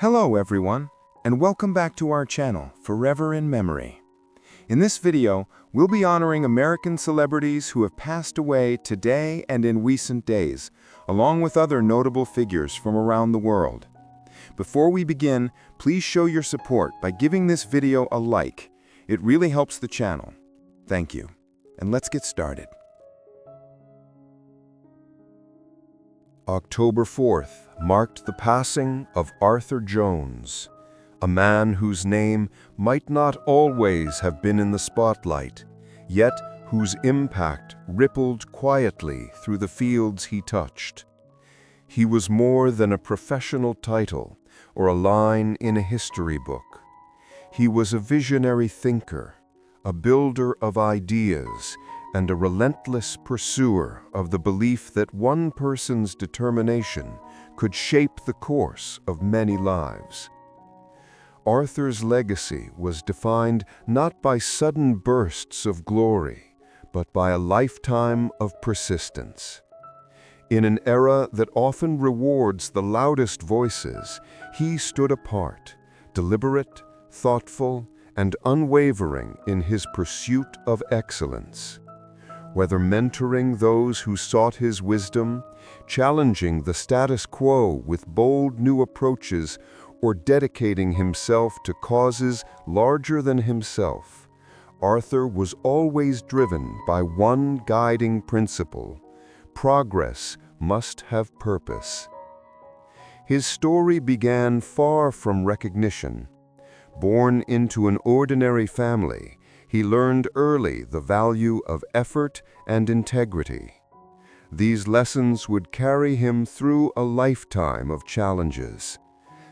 Hello everyone, and welcome back to our channel, Forever in Memory. In this video, we'll be honoring American celebrities who have passed away today and in recent days, along with other notable figures from around the world. Before we begin, please show your support by giving this video a like. It really helps the channel. Thank you. And let's get started. October 4th marked the passing of Arthur Jones, a man whose name might not always have been in the spotlight, yet whose impact rippled quietly through the fields he touched. He was more than a professional title or a line in a history book. He was a visionary thinker, a builder of ideas, and a relentless pursuer of the belief that one person's determination could shape the course of many lives. Arthur's legacy was defined not by sudden bursts of glory, but by a lifetime of persistence. In an era that often rewards the loudest voices, he stood apart, deliberate, thoughtful, and unwavering in his pursuit of excellence. Whether mentoring those who sought his wisdom, challenging the status quo with bold new approaches, or dedicating himself to causes larger than himself, Arthur was always driven by one guiding principle: progress must have purpose. His story began far from recognition. Born into an ordinary family, he learned early the value of effort and integrity. These lessons would carry him through a lifetime of challenges,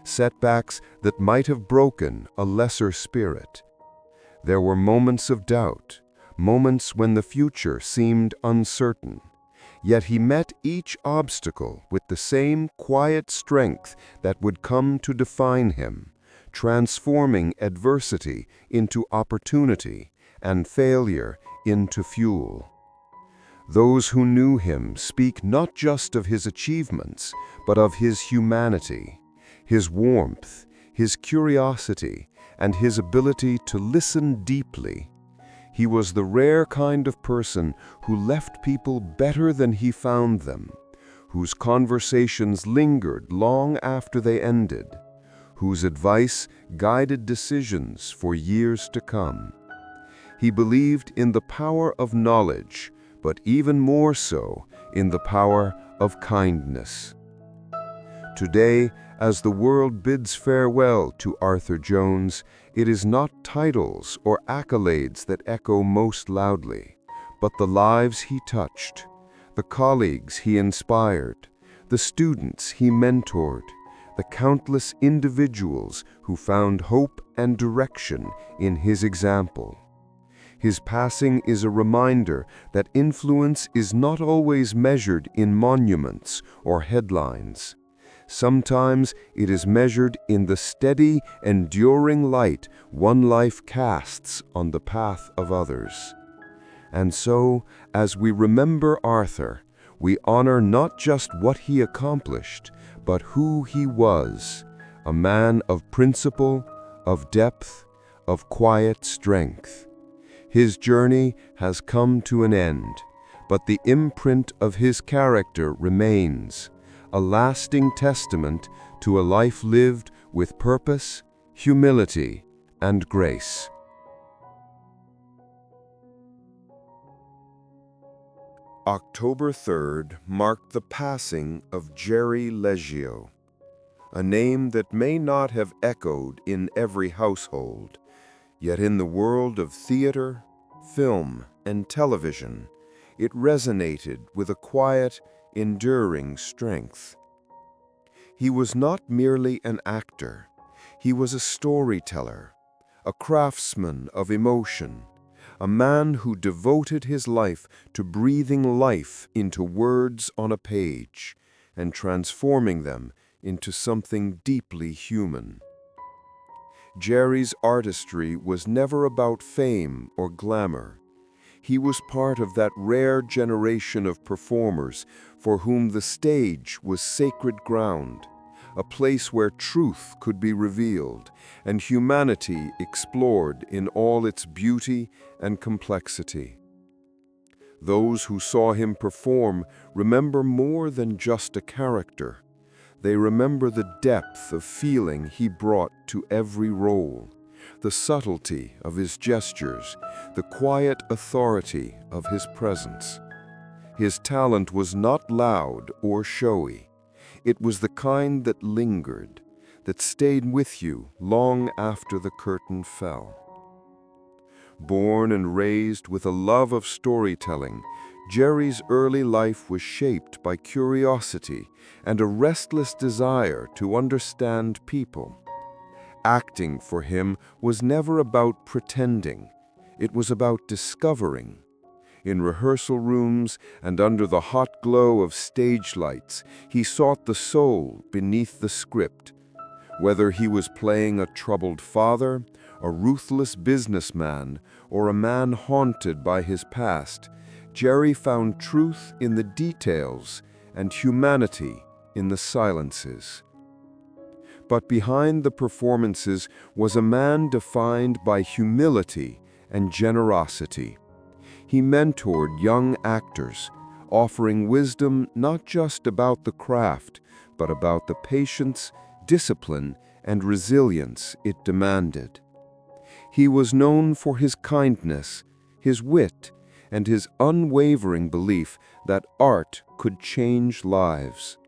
setbacks that might have broken a lesser spirit. There were moments of doubt, moments when the future seemed uncertain, yet he met each obstacle with the same quiet strength that would come to define him, transforming adversity into opportunity and failure into fuel. Those who knew him speak not just of his achievements, but of his humanity, his warmth, his curiosity, and his ability to listen deeply. He was the rare kind of person who left people better than he found them, whose conversations lingered long after they ended, whose advice guided decisions for years to come. He believed in the power of knowledge, but even more so in the power of kindness. Today, as the world bids farewell to Arthur Jones, it is not titles or accolades that echo most loudly, but the lives he touched, the colleagues he inspired, the students he mentored, the countless individuals who found hope and direction in his example. His passing is a reminder that influence is not always measured in monuments or headlines. Sometimes it is measured in the steady, enduring light one life casts on the path of others. And so, as we remember Arthur, we honor not just what he accomplished, but who he was, a man of principle, of depth, of quiet strength. His journey has come to an end, but the imprint of his character remains, a lasting testament to a life lived with purpose, humility, and grace. October 3rd marked the passing of Jerry Leggio, a name that may not have echoed in every household, yet in the world of theater, film, and television, it resonated with a quiet, enduring strength. He was not merely an actor. He was a storyteller, a craftsman of emotion, a man who devoted his life to breathing life into words on a page and transforming them into something deeply human. Jerry's artistry was never about fame or glamour. He was part of that rare generation of performers for whom the stage was sacred ground, a place where truth could be revealed and humanity explored in all its beauty and complexity. Those who saw him perform remember more than just a character. They remember the depth of feeling he brought to every role, the subtlety of his gestures, the quiet authority of his presence. His talent was not loud or showy. It was the kind that lingered, that stayed with you long after the curtain fell. Born and raised with a love of storytelling, Jerry's early life was shaped by curiosity and a restless desire to understand people. Acting for him was never about pretending. It was about discovering. In rehearsal rooms and under the hot glow of stage lights, he sought the soul beneath the script. Whether he was playing a troubled father, a ruthless businessman, or a man haunted by his past, Jerry found truth in the details and humanity in the silences. But behind the performances was a man defined by humility and generosity. He mentored young actors, offering wisdom not just about the craft, but about the patience, discipline, and resilience it demanded. He was known for his kindness, his wit, and his unwavering belief that art could change lives.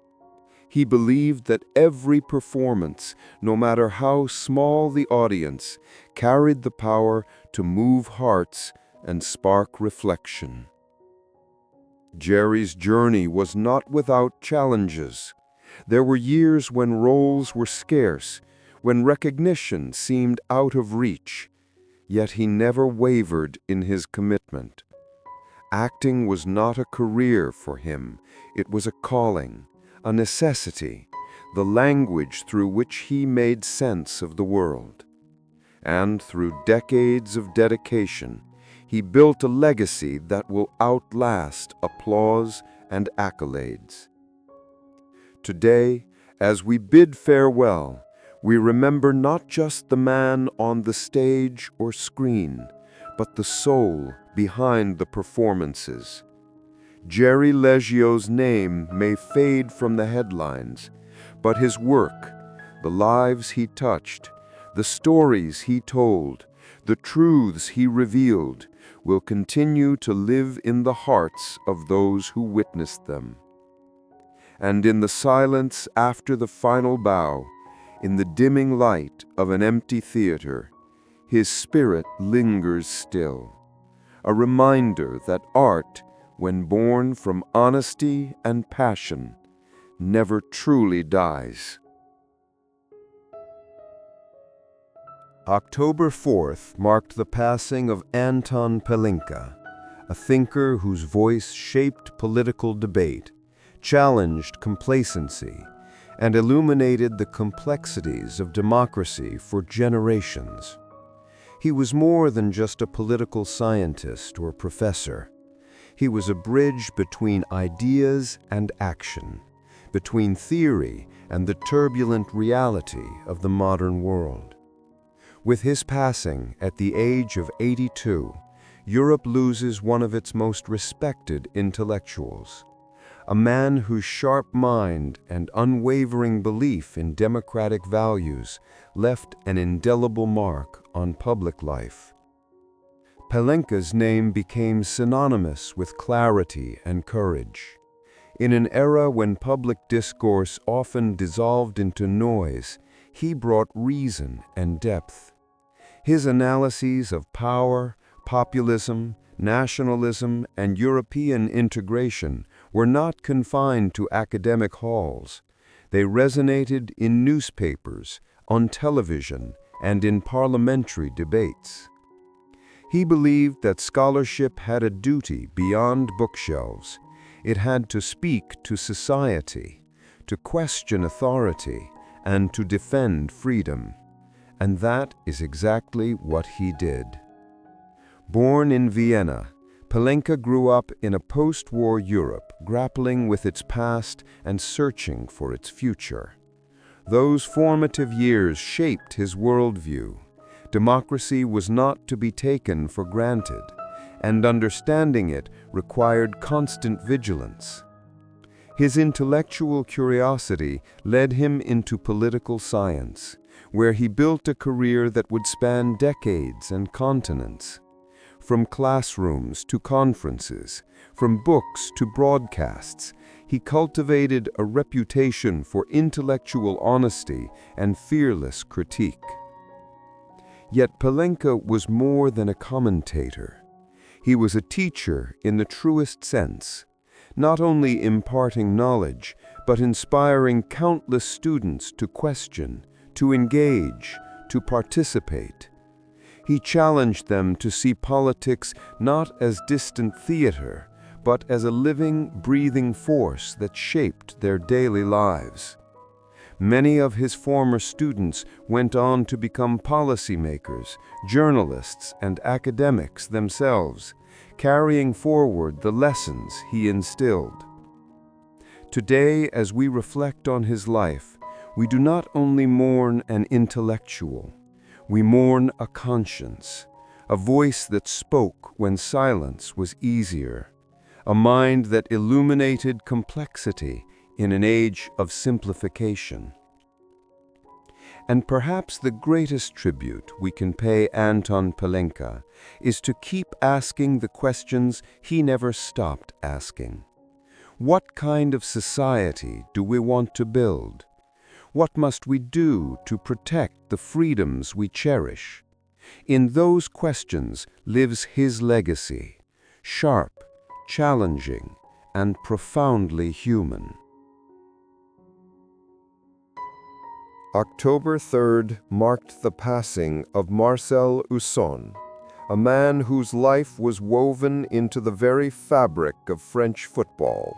He believed that every performance, no matter how small the audience, carried the power to move hearts and spark reflection. Jerry's journey was not without challenges. There were years when roles were scarce, when recognition seemed out of reach, yet he never wavered in his commitment. Acting was not a career for him, it was a calling, a necessity, the language through which he made sense of the world. And through decades of dedication, he built a legacy that will outlast applause and accolades. Today, as we bid farewell, we remember not just the man on the stage or screen, but the soul behind the performances. Jerry Leggio's name may fade from the headlines, but his work, the lives he touched, the stories he told, the truths he revealed, will continue to live in the hearts of those who witnessed them. And in the silence after the final bow, in the dimming light of an empty theater, his spirit lingers still, a reminder that art, when born from honesty and passion, never truly dies. October 4th marked the passing of Anton Pelinka, a thinker whose voice shaped political debate, challenged complacency, and illuminated the complexities of democracy for generations. He was more than just a political scientist or professor. He was a bridge between ideas and action, between theory and the turbulent reality of the modern world. With his passing at the age of 82, Europe loses one of its most respected intellectuals, a man whose sharp mind and unwavering belief in democratic values left an indelible mark on public life. Pelinka's name became synonymous with clarity and courage. In an era when public discourse often dissolved into noise, he brought reason and depth. His analyses of power, populism, nationalism, and European integration were not confined to academic halls. They resonated in newspapers, on television, and in parliamentary debates. He believed that scholarship had a duty beyond bookshelves. It had to speak to society, to question authority, and to defend freedom. And that is exactly what he did. Born in Vienna, Pelinka grew up in a post-war Europe, grappling with its past and searching for its future. Those formative years shaped his worldview. Democracy was not to be taken for granted, and understanding it required constant vigilance. His intellectual curiosity led him into political science, where he built a career that would span decades and continents. From classrooms to conferences, from books to broadcasts, he cultivated a reputation for intellectual honesty and fearless critique. Yet Palenka was more than a commentator. He was a teacher in the truest sense, not only imparting knowledge, but inspiring countless students to question, to engage, to participate. He challenged them to see politics not as distant theater, but as a living, breathing force that shaped their daily lives. Many of his former students went on to become policymakers, journalists, and academics themselves, carrying forward the lessons he instilled. Today, as we reflect on his life, we do not only mourn an intellectual, we mourn a conscience, a voice that spoke when silence was easier, a mind that illuminated complexity in an age of simplification. And perhaps the greatest tribute we can pay Anton Palenka is to keep asking the questions he never stopped asking. What kind of society do we want to build? What must we do to protect the freedoms we cherish? In those questions lives his legacy, sharp, challenging, and profoundly human. October 3rd marked the passing of Marcel Usson, a man whose life was woven into the very fabric of French football,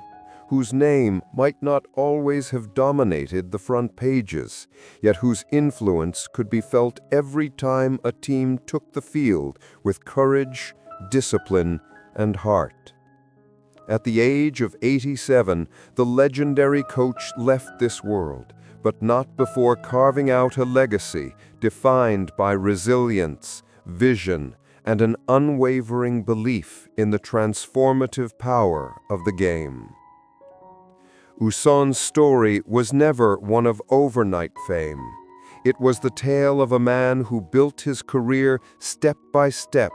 whose name might not always have dominated the front pages, yet whose influence could be felt every time a team took the field with courage, discipline, and heart. At the age of 87, the legendary coach left this world, but not before carving out a legacy defined by resilience, vision, and an unwavering belief in the transformative power of the game. Usson's story was never one of overnight fame. It was the tale of a man who built his career step by step,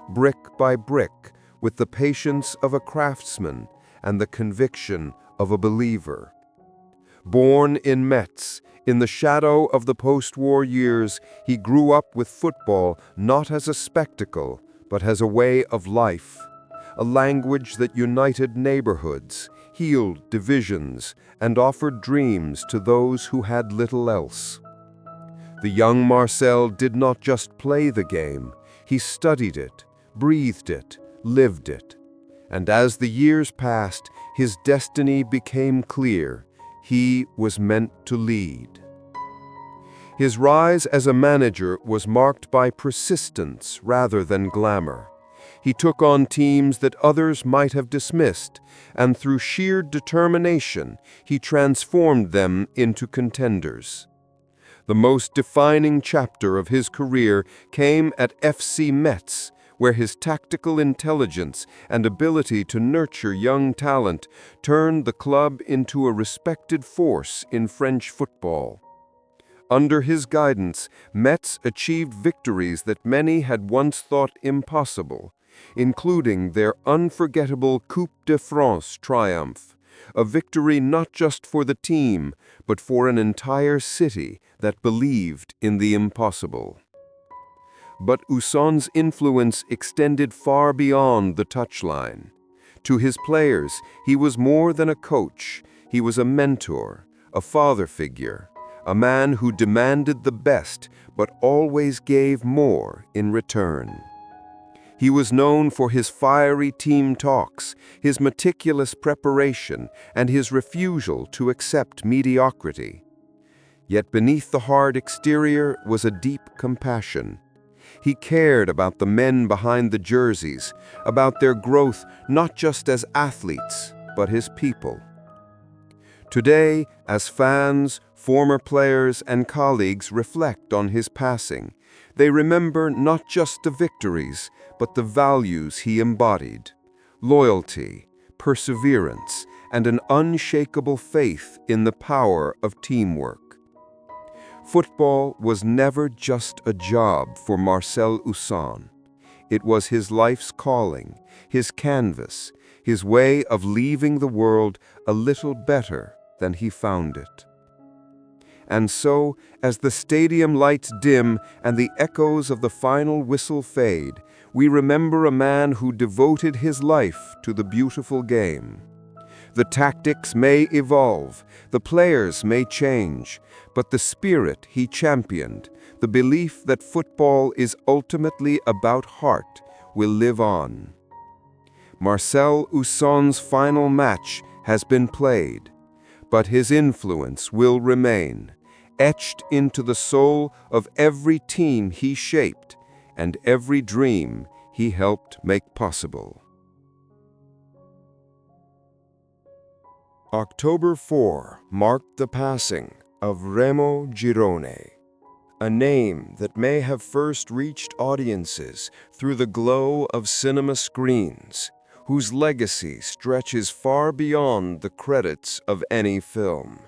brick by brick, with the patience of a craftsman and the conviction of a believer. Born in Metz, in the shadow of the post-war years, he grew up with football not as a spectacle, but as a way of life, a language that united neighborhoods, healed divisions, and offered dreams to those who had little else. The young Marcel did not just play the game, he studied it, breathed it, lived it. And as the years passed, his destiny became clear. He was meant to lead. His rise as a manager was marked by persistence rather than glamour. He took on teams that others might have dismissed, and through sheer determination, he transformed them into contenders. The most defining chapter of his career came at FC Metz, where his tactical intelligence and ability to nurture young talent turned the club into a respected force in French football. Under his guidance, Metz achieved victories that many had once thought impossible, including their unforgettable Coupe de France triumph, a victory not just for the team, but for an entire city that believed in the impossible. But Usson's influence extended far beyond the touchline. To his players, he was more than a coach. He was a mentor, a father figure, a man who demanded the best but always gave more in return. He was known for his fiery team talks, his meticulous preparation, and his refusal to accept mediocrity. Yet beneath the hard exterior was a deep compassion. He cared about the men behind the jerseys, about their growth not just as athletes, but as people. Today, as fans, former players, and colleagues reflect on his passing, they remember not just the victories, but the values he embodied: loyalty, perseverance, and an unshakable faith in the power of teamwork. Football was never just a job for Marcel Husson. It was his life's calling, his canvas, his way of leaving the world a little better than he found it. And so, as the stadium lights dim and the echoes of the final whistle fade, we remember a man who devoted his life to the beautiful game. The tactics may evolve, the players may change, but the spirit he championed, the belief that football is ultimately about heart, will live on. Marcel Husson's final match has been played, but his influence will remain, etched into the soul of every team he shaped and every dream he helped make possible. October 4 marked the passing of Remo Girone, a name that may have first reached audiences through the glow of cinema screens, whose legacy stretches far beyond the credits of any film.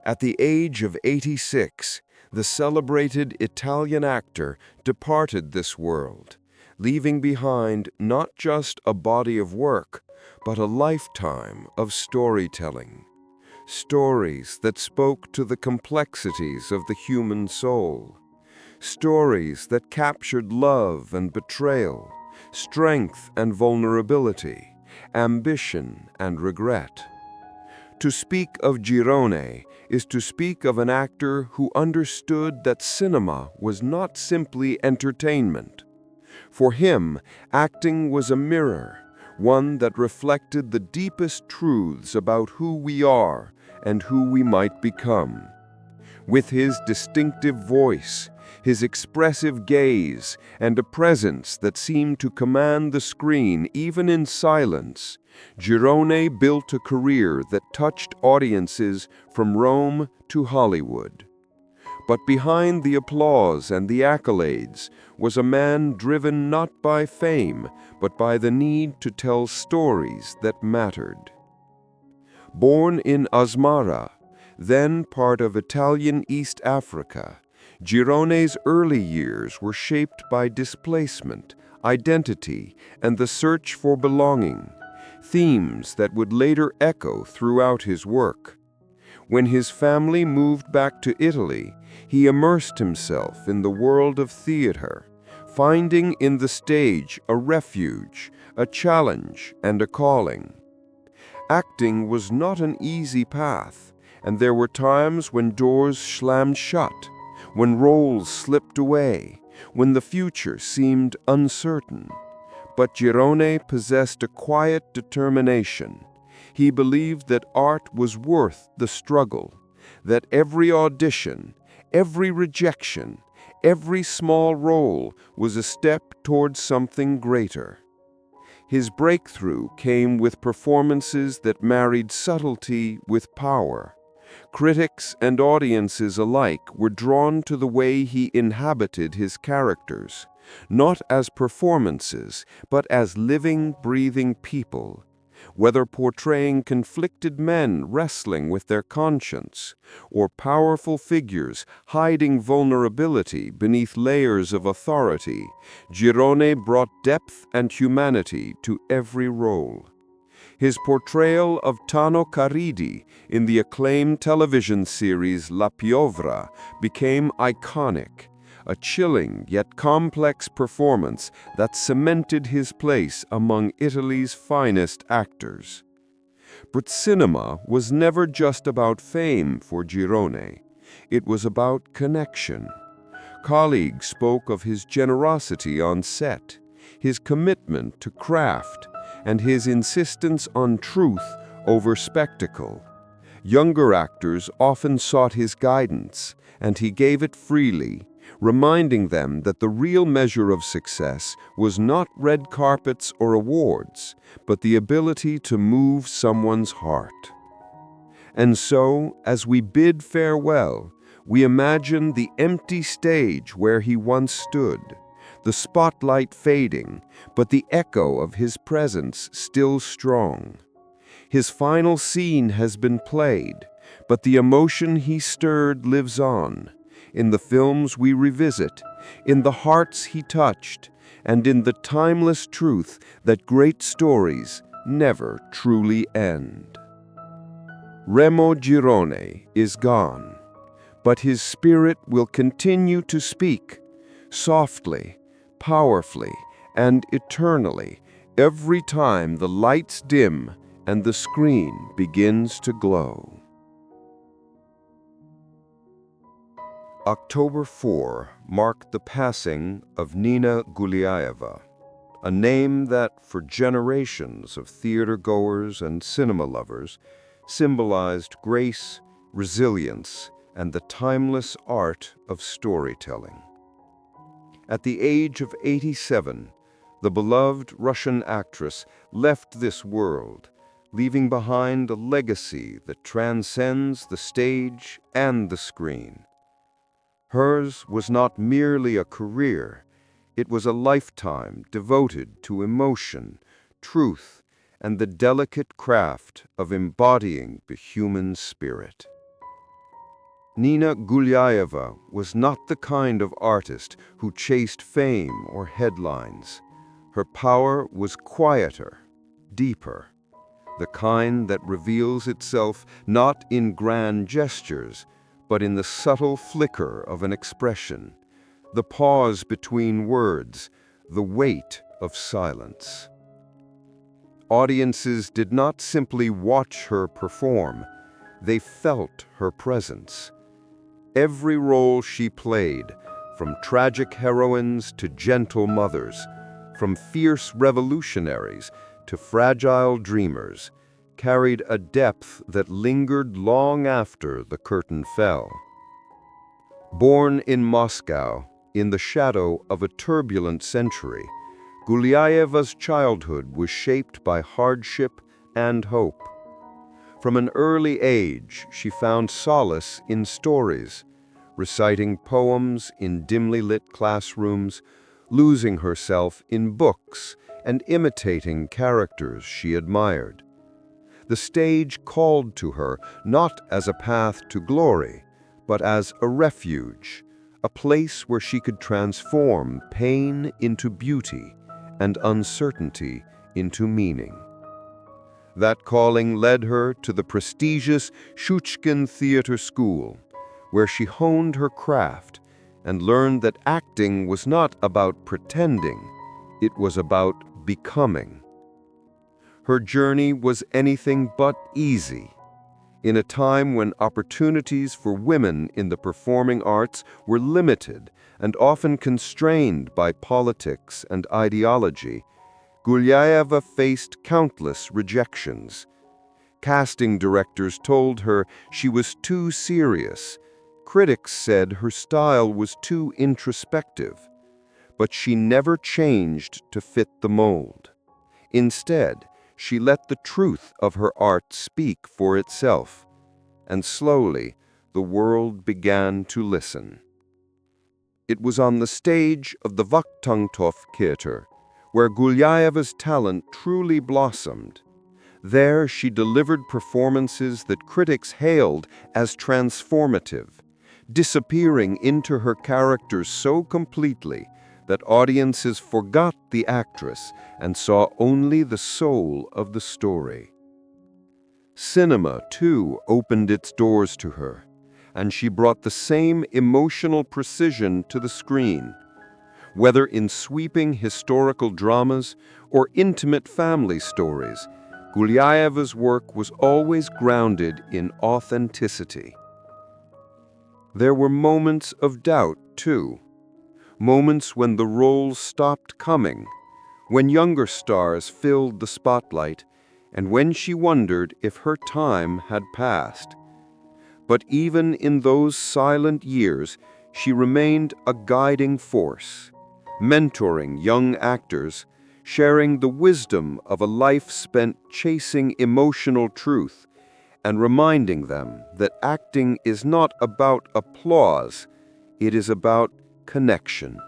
At the age of 86, the celebrated Italian actor departed this world, leaving behind not just a body of work, but a lifetime of storytelling. Stories that spoke to the complexities of the human soul. Stories that captured love and betrayal, strength and vulnerability, ambition and regret. To speak of Girone is to speak of an actor who understood that cinema was not simply entertainment. For him, acting was a mirror, one that reflected the deepest truths about who we are and who we might become. With his distinctive voice, his expressive gaze, and a presence that seemed to command the screen even in silence, Girone built a career that touched audiences from Rome to Hollywood. But behind the applause and the accolades was a man driven not by fame, but by the need to tell stories that mattered. Born in Asmara, then part of Italian East Africa, Girone's early years were shaped by displacement, identity, and the search for belonging, themes that would later echo throughout his work. When his family moved back to Italy, he immersed himself in the world of theater, finding in the stage a refuge, a challenge, and a calling. Acting was not an easy path, and there were times when doors slammed shut, when roles slipped away, when the future seemed uncertain. But Girone possessed a quiet determination. He believed that art was worth the struggle, that every audition, every rejection, every small role was a step towards something greater. His breakthrough came with performances that married subtlety with power. Critics and audiences alike were drawn to the way he inhabited his characters, not as performances, but as living, breathing people. Whether portraying conflicted men wrestling with their conscience, or powerful figures hiding vulnerability beneath layers of authority, Girone brought depth and humanity to every role. His portrayal of Tano Caridi in the acclaimed television series La Piovra became iconic, a chilling yet complex performance that cemented his place among Italy's finest actors. But cinema was never just about fame for Girone. It was about connection. Colleagues spoke of his generosity on set, his commitment to craft, and his insistence on truth over spectacle. Younger actors often sought his guidance, and he gave it freely, reminding them that the real measure of success was not red carpets or awards, but the ability to move someone's heart. And so, as we bid farewell, we imagine the empty stage where he once stood, the spotlight fading, but the echo of his presence still strong. His final scene has been played, but the emotion he stirred lives on, in the films we revisit, in the hearts he touched, and in the timeless truth that great stories never truly end. Remo Girone is gone, but his spirit will continue to speak, softly, powerfully, and eternally, every time the lights dim and the screen begins to glow. October 4 marked the passing of Nina Guliayeva, a name that, for generations of theater-goers and cinema lovers, symbolized grace, resilience, and the timeless art of storytelling. At the age of 87, the beloved Russian actress left this world, leaving behind a legacy that transcends the stage and the screen. Hers was not merely a career, it was a lifetime devoted to emotion, truth, and the delicate craft of embodying the human spirit. Nina Guliayeva was not the kind of artist who chased fame or headlines. Her power was quieter, deeper, the kind that reveals itself not in grand gestures, but in the subtle flicker of an expression, the pause between words, the weight of silence. Audiences did not simply watch her perform, they felt her presence. Every role she played, from tragic heroines to gentle mothers, from fierce revolutionaries to fragile dreamers, carried a depth that lingered long after the curtain fell. Born in Moscow, in the shadow of a turbulent century, Guliayeva's childhood was shaped by hardship and hope. From an early age, she found solace in stories, reciting poems in dimly lit classrooms, losing herself in books, and imitating characters she admired. The stage called to her not as a path to glory, but as a refuge, a place where she could transform pain into beauty and uncertainty into meaning. That calling led her to the prestigious Shuchkin Theater School, where she honed her craft and learned that acting was not about pretending, it was about becoming. Her journey was anything but easy. In a time when opportunities for women in the performing arts were limited and often constrained by politics and ideology, Guliayeva faced countless rejections. Casting directors told her she was too serious. Critics said her style was too introspective. But she never changed to fit the mold. Instead, she let the truth of her art speak for itself, and slowly the world began to listen. It was on the stage of the Vakhtangtov Theater where Gulyayeva's talent truly blossomed. There she delivered performances that critics hailed as transformative, disappearing into her characters so completely that audiences forgot the actress and saw only the soul of the story. Cinema, too, opened its doors to her, and she brought the same emotional precision to the screen. Whether in sweeping historical dramas or intimate family stories, Gulyayeva's work was always grounded in authenticity. There were moments of doubt, too. Moments when the roles stopped coming, when younger stars filled the spotlight, and when she wondered if her time had passed. But even in those silent years, she remained a guiding force, mentoring young actors, sharing the wisdom of a life spent chasing emotional truth, and reminding them that acting is not about applause, it is about connection.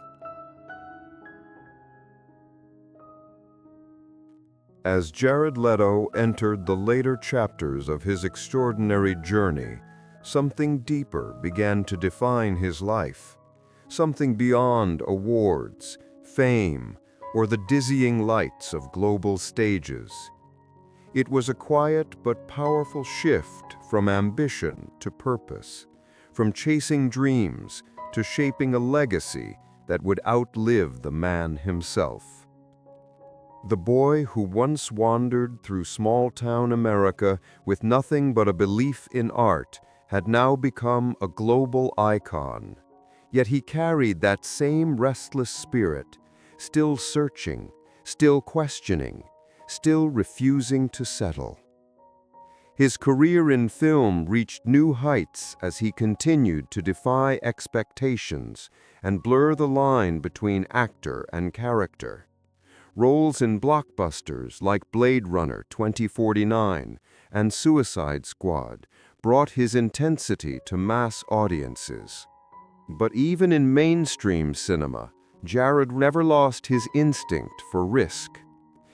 As Jared Leto entered the later chapters of his extraordinary journey, something deeper began to define his life. Something beyond awards, fame, or the dizzying lights of global stages. It was a quiet but powerful shift from ambition to purpose, from chasing dreams to shaping a legacy that would outlive the man himself. The boy who once wandered through small-town America with nothing but a belief in art had now become a global icon. Yet he carried that same restless spirit, still searching, still questioning, still refusing to settle. His career in film reached new heights as he continued to defy expectations and blur the line between actor and character. Roles in blockbusters like Blade Runner 2049 and Suicide Squad brought his intensity to mass audiences. But even in mainstream cinema, Jared never lost his instinct for risk.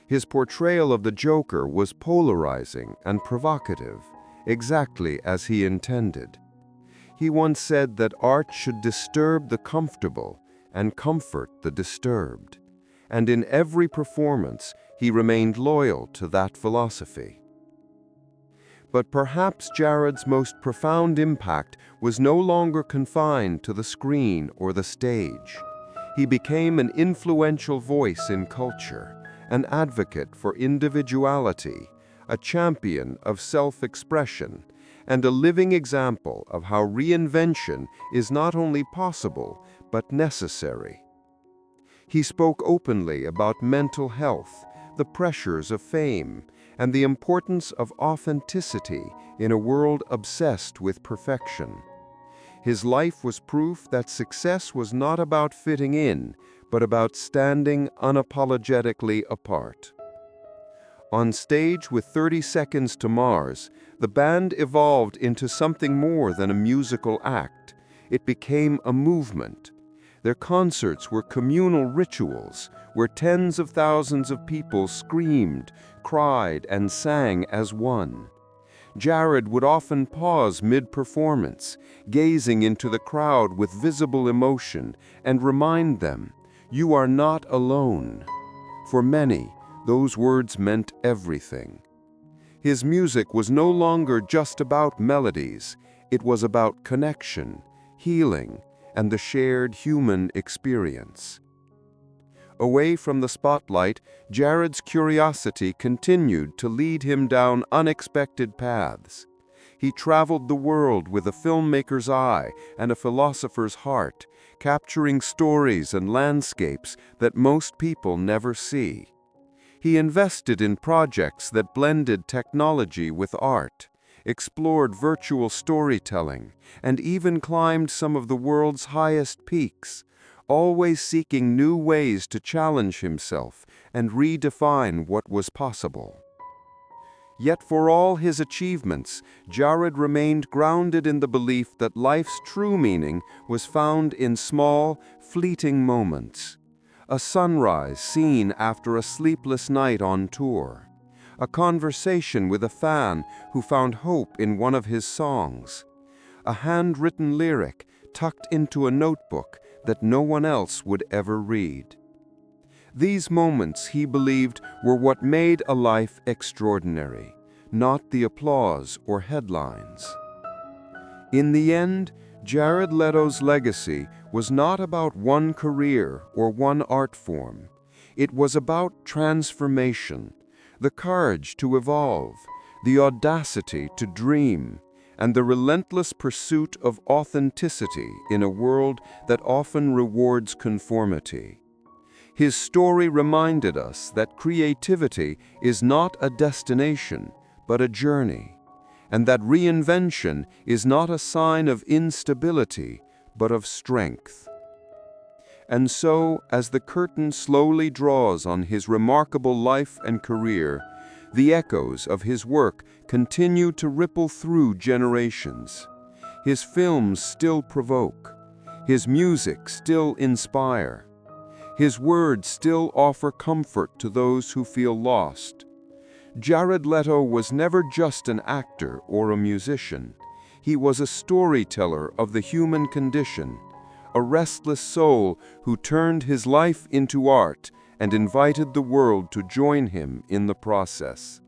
His portrayal of the Joker was polarizing and provocative, exactly as he intended. He once said that art should disturb the comfortable and comfort the disturbed. And in every performance, he remained loyal to that philosophy. But perhaps Jared's most profound impact was no longer confined to the screen or the stage. He became an influential voice in culture, an advocate for individuality, a champion of self-expression, and a living example of how reinvention is not only possible, but necessary. He spoke openly about mental health, the pressures of fame, and the importance of authenticity in a world obsessed with perfection. His life was proof that success was not about fitting in, but about standing unapologetically apart. On stage with 30 Seconds to Mars, the band evolved into something more than a musical act. It became a movement. Their concerts were communal rituals where tens of thousands of people screamed, cried, and sang as one. Jared would often pause mid-performance, gazing into the crowd with visible emotion, and remind them, "You are not alone." For many, those words meant everything. His music was no longer just about melodies, it was about connection, healing, and the shared human experience. Away from the spotlight, Jared's curiosity continued to lead him down unexpected paths. He traveled the world with a filmmaker's eye and a philosopher's heart, capturing stories and landscapes that most people never see. He invested in projects that blended technology with art, explored virtual storytelling, and even climbed some of the world's highest peaks, always seeking new ways to challenge himself and redefine what was possible. Yet for all his achievements, Jared remained grounded in the belief that life's true meaning was found in small, fleeting moments. A sunrise seen after a sleepless night on tour. A conversation with a fan who found hope in one of his songs. A handwritten lyric tucked into a notebook that no one else would ever read. These moments, he believed, were what made a life extraordinary, not the applause or headlines. In the end, Jared Leto's legacy was not about one career or one art form. It was about transformation, the courage to evolve, the audacity to dream, and the relentless pursuit of authenticity in a world that often rewards conformity. His story reminded us that creativity is not a destination, but a journey, and that reinvention is not a sign of instability, but of strength. And so, as the curtain slowly draws on his remarkable life and career, The echoes of his work continue to ripple through generations. His films still provoke. His music still inspire. His words still offer comfort to those who feel lost. Jared Leto was never just an actor or a musician. He was a storyteller of the human condition, a restless soul who turned his life into art and invited the world to join him in the process.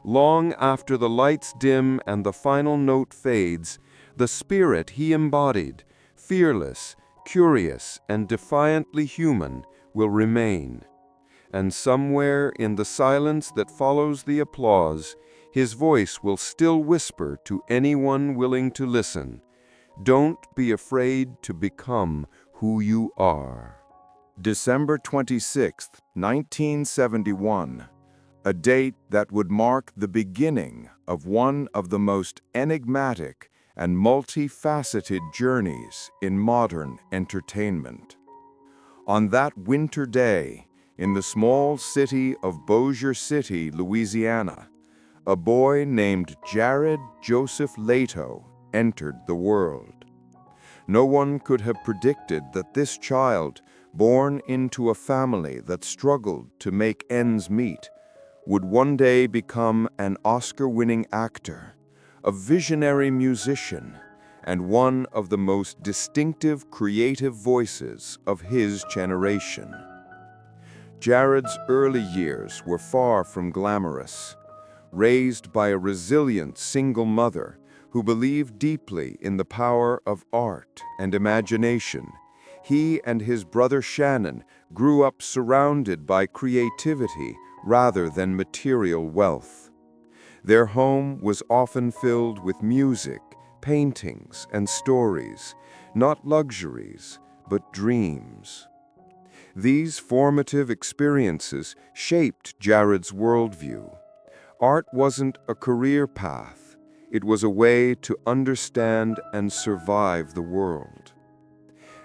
Long after the lights dim and the final note fades, the spirit he embodied, fearless, curious, and defiantly human, will remain. And somewhere in the silence that follows the applause, his voice will still whisper to anyone willing to listen, "Don't be afraid to become who you are." December 26, 1971, a date that would mark the beginning of one of the most enigmatic and multifaceted journeys in modern entertainment. On that winter day, in the small city of Bossier City, Louisiana, a boy named Jared Joseph Leto entered the world. No one could have predicted that this child, born into a family that struggled to make ends meet, would one day become an Oscar-winning actor, a visionary musician, and one of the most distinctive creative voices of his generation. Jared's early years were far from glamorous. Raised by a resilient single mother who believed deeply in the power of art and imagination, he and his brother Shannon grew up surrounded by creativity rather than material wealth. Their home was often filled with music, paintings, and stories, not luxuries, but dreams. These formative experiences shaped Jared's worldview. Art wasn't a career path. It was a way to understand and survive the world.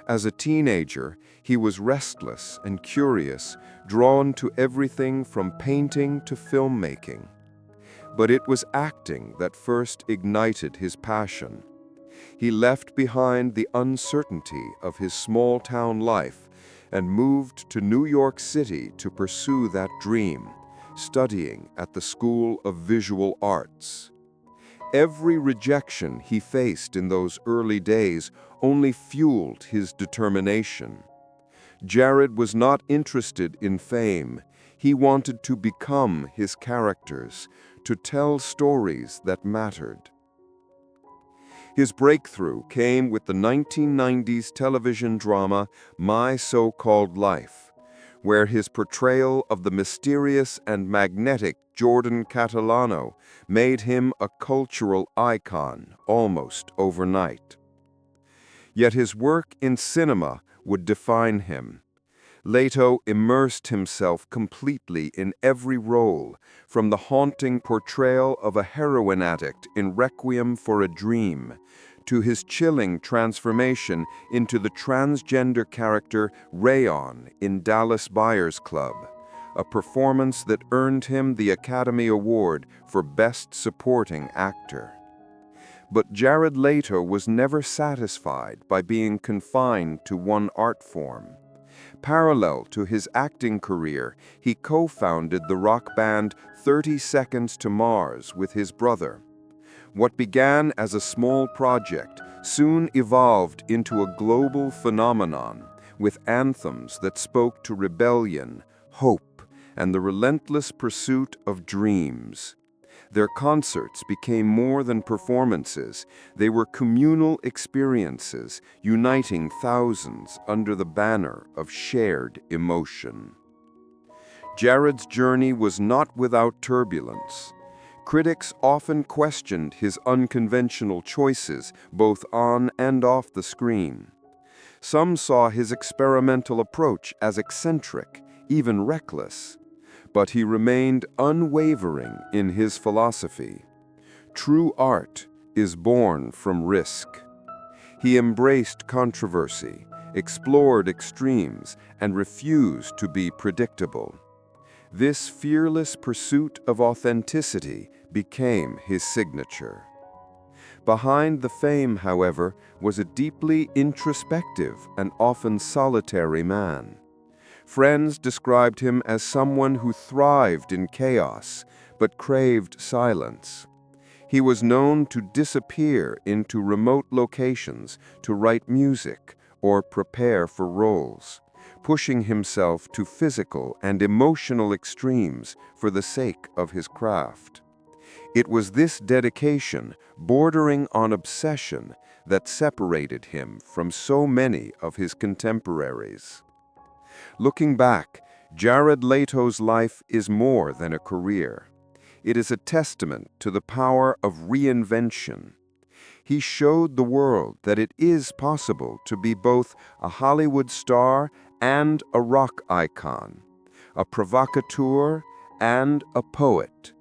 As a teenager, he was restless and curious, drawn to everything from painting to filmmaking. But it was acting that first ignited his passion. He left behind the uncertainty of his small-town life and moved to New York City to pursue that dream, studying at the School of Visual Arts. Every rejection he faced in those early days only fueled his determination. Jared was not interested in fame. He wanted to become his characters, to tell stories that mattered. His breakthrough came with the 1990s television drama My So-Called Life, where his portrayal of the mysterious and magnetic Jordan Catalano made him a cultural icon almost overnight. Yet his work in cinema would define him. Leto immersed himself completely in every role, from the haunting portrayal of a heroin addict in Requiem for a Dream, to his chilling transformation into the transgender character Rayon in Dallas Buyers Club, a performance that earned him the Academy Award for Best Supporting Actor. But Jared Leto was never satisfied by being confined to one art form. Parallel to his acting career, he co-founded the rock band 30 Seconds to Mars with his brother. What began as a small project soon evolved into a global phenomenon, with anthems that spoke to rebellion, hope, and the relentless pursuit of dreams. Their concerts became more than performances. They were communal experiences, uniting thousands under the banner of shared emotion. Jared's journey was not without turbulence. Critics often questioned his unconventional choices, both on and off the screen. Some saw his experimental approach as eccentric, even reckless. But he remained unwavering in his philosophy. True art is born from risk. He embraced controversy, explored extremes, and refused to be predictable. This fearless pursuit of authenticity became his signature. Behind the fame, however, was a deeply introspective and often solitary man. Friends described him as someone who thrived in chaos, but craved silence. He was known to disappear into remote locations to write music or prepare for roles, pushing himself to physical and emotional extremes for the sake of his craft. It was this dedication, bordering on obsession, that separated him from so many of his contemporaries. Looking back, Jared Leto's life is more than a career. It is a testament to the power of reinvention. He showed the world that it is possible to be both a Hollywood star and a rock icon, a provocateur and a poet,